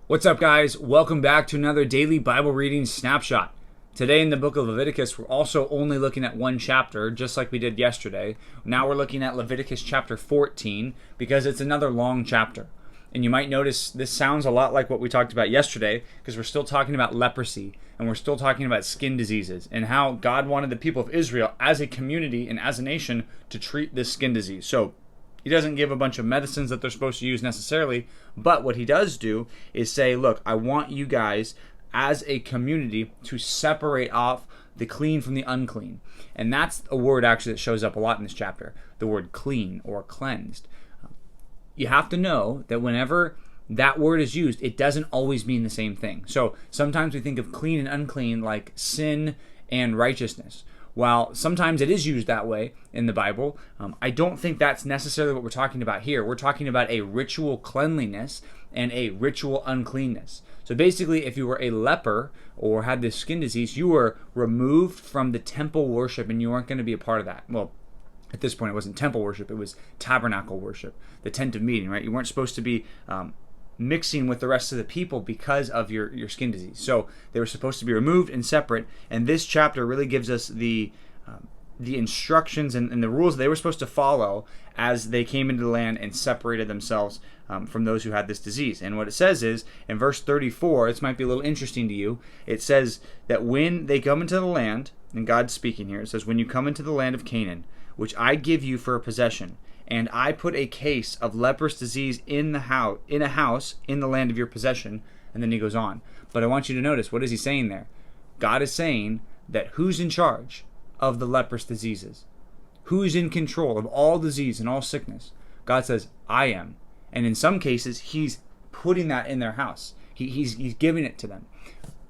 What's up, guys? Welcome back to another daily Bible reading snapshot. Today in the book of Leviticus, we're also only looking at one chapter, just like we did yesterday. Now we're looking at Leviticus chapter 14 because it's another long chapter. And you might notice this sounds a lot like what we talked about yesterday because we're still talking about leprosy and we're still talking about skin diseases and how God wanted the people of Israel as a community and as a nation to treat this skin disease. So he doesn't give a bunch of medicines that they're supposed to use necessarily, but what he does do is say, look, I want you guys as a community to separate off the clean from the unclean. And that's a word actually that shows up a lot in this chapter, the word clean or cleansed. You have to know that whenever that word is used, it doesn't always mean the same thing. So sometimes we think of clean and unclean like sin and righteousness. While sometimes it is used that way in the Bible, I don't think that's necessarily what we're talking about here. We're talking about a ritual cleanliness and a ritual uncleanness. So basically, if you were a leper or had this skin disease, you were removed from the temple worship and you weren't going to be a part of that. Well, at this point, it wasn't temple worship, it was tabernacle worship, the tent of meeting, right? You weren't supposed to be mixing with the rest of the people because of your skin disease. So they were supposed to be removed and separate. And this chapter really gives us the instructions and the rules they were supposed to follow as they came into the land and separated themselves from those who had this disease. And what it says is, in verse 34, this might be a little interesting to you, it says that when they come into the land, and God's speaking here, it says, when you come into the land of Canaan, which I give you for a possession, and I put a case of leprous disease in a house in the land of your possession. And then he goes on. But I want you to notice, what is he saying there? God is saying that who's in charge of the leprous diseases? Who's in control of all disease and all sickness? God says, I am. And in some cases, he's putting that in their house. He's giving it to them.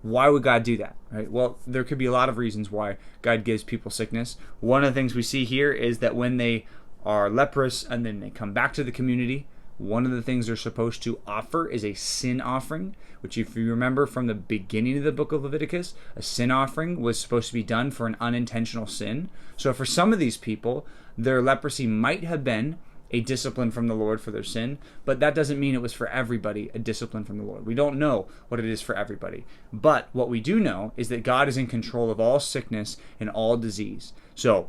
Why would God do that? Right? Well, there could be a lot of reasons why God gives people sickness. One of the things we see here is that when they are leprous and then they come back to the community, one of the things they're supposed to offer is a sin offering, which if you remember from the beginning of the book of Leviticus, a sin offering was supposed to be done for an unintentional sin. So for some of these people, their leprosy might have been a discipline from the Lord for their sin, but that doesn't mean it was for everybody a discipline from the Lord. We don't know what it is for everybody. But what we do know is that God is in control of all sickness and all disease. So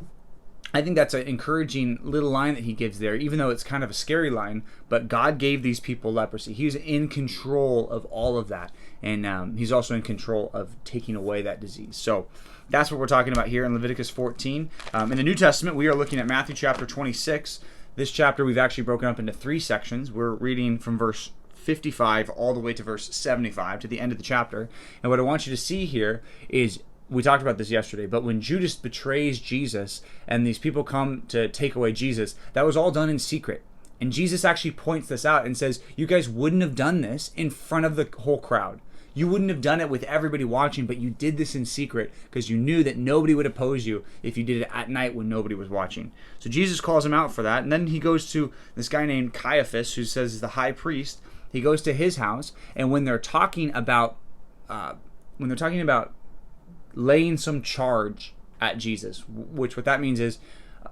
I think that's an encouraging little line that he gives there, even though it's kind of a scary line, but God gave these people leprosy. He's in control of all of that, and he's also in control of taking away that disease. So that's what we're talking about here in Leviticus 14. In the New Testament, we are looking at Matthew chapter 26. This chapter we've actually broken up into three sections. We're reading from verse 55 all the way to verse 75 to the end of the chapter. And what I want you to see here is, we talked about this yesterday, but when Judas betrays Jesus and these people come to take away Jesus, that was all done in secret. And Jesus actually points this out and says, you guys wouldn't have done this in front of the whole crowd. You wouldn't have done it with everybody watching, but you did this in secret because you knew that nobody would oppose you if you did it at night when nobody was watching. So Jesus calls him out for that. And then he goes to this guy named Caiaphas, who says is the high priest. He goes to his house, and when they're talking about laying some charge at Jesus, which what that means is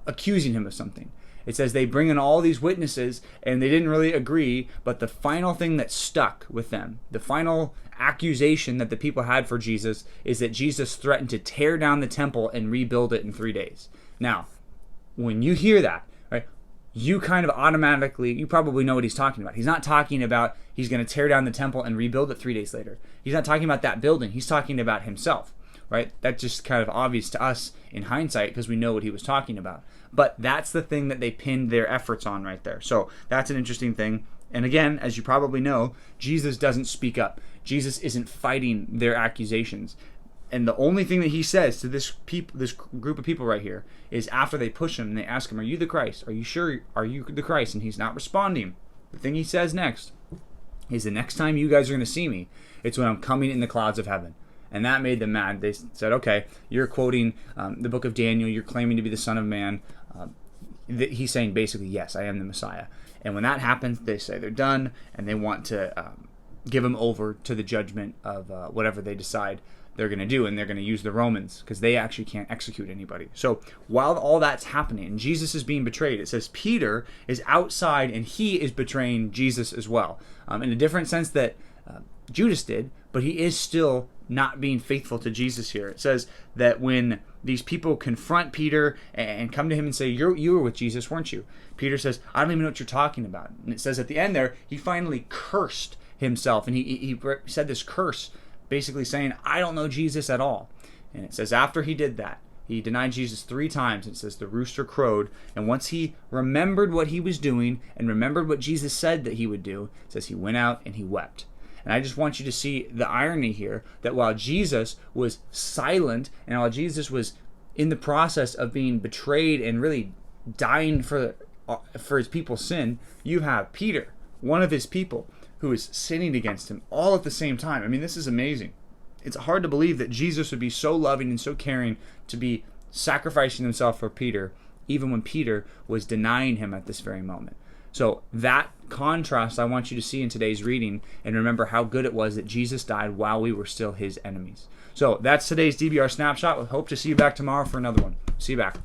accusing him of something. It says they bring in all these witnesses and they didn't really agree, but the final thing that stuck with them, the final accusation that the people had for Jesus, is that Jesus threatened to tear down the temple and rebuild it in 3 days. Now, when you hear that, right, you kind of automatically, you probably know what he's talking about. He's not talking about he's going to tear down the temple and rebuild it 3 days later. He's not talking about that building. He's talking about himself. Right? That's just kind of obvious to us in hindsight because we know what he was talking about. But that's the thing that they pinned their efforts on right there. So that's an interesting thing. And again, as you probably know, Jesus doesn't speak up. Jesus isn't fighting their accusations. And the only thing that he says to this group of people right here is after they push him and they ask him, are you the Christ? Are you sure? Are you the Christ? And he's not responding. The thing he says next is, the next time you guys are going to see me, it's when I'm coming in the clouds of heaven. And that made them mad. They said, okay, you're quoting the book of Daniel. You're claiming to be the Son of Man. He's saying basically, yes, I am the Messiah. And when that happens, they say they're done, and they want to give him over to the judgment of whatever they decide they're going to do. And they're going to use the Romans because they actually can't execute anybody. So while all that's happening and Jesus is being betrayed, it says Peter is outside and he is betraying Jesus as well. In a different sense that Judas did, but he is still not being faithful to Jesus here. It says that when these people confront Peter and come to him and say, you were with Jesus, weren't you? Peter says, I don't even know what you're talking about. And it says at the end there, he finally cursed himself. And he said this curse, basically saying, I don't know Jesus at all. And it says after he did that, he denied Jesus 3 times. It says the rooster crowed. And once he remembered what he was doing and remembered what Jesus said that he would do, it says he went out and he wept. And I just want you to see the irony here, that while Jesus was silent and while Jesus was in the process of being betrayed and really dying for his people's sin, you have Peter, one of his people, who is sinning against him all at the same time. I mean, this is amazing. It's hard to believe that Jesus would be so loving and so caring to be sacrificing himself for Peter, even when Peter was denying him at this very moment. So that contrast I want you to see in today's reading, and remember how good it was that Jesus died while we were still his enemies. So that's today's DBR Snapshot. We hope to see you back tomorrow for another one. See you back.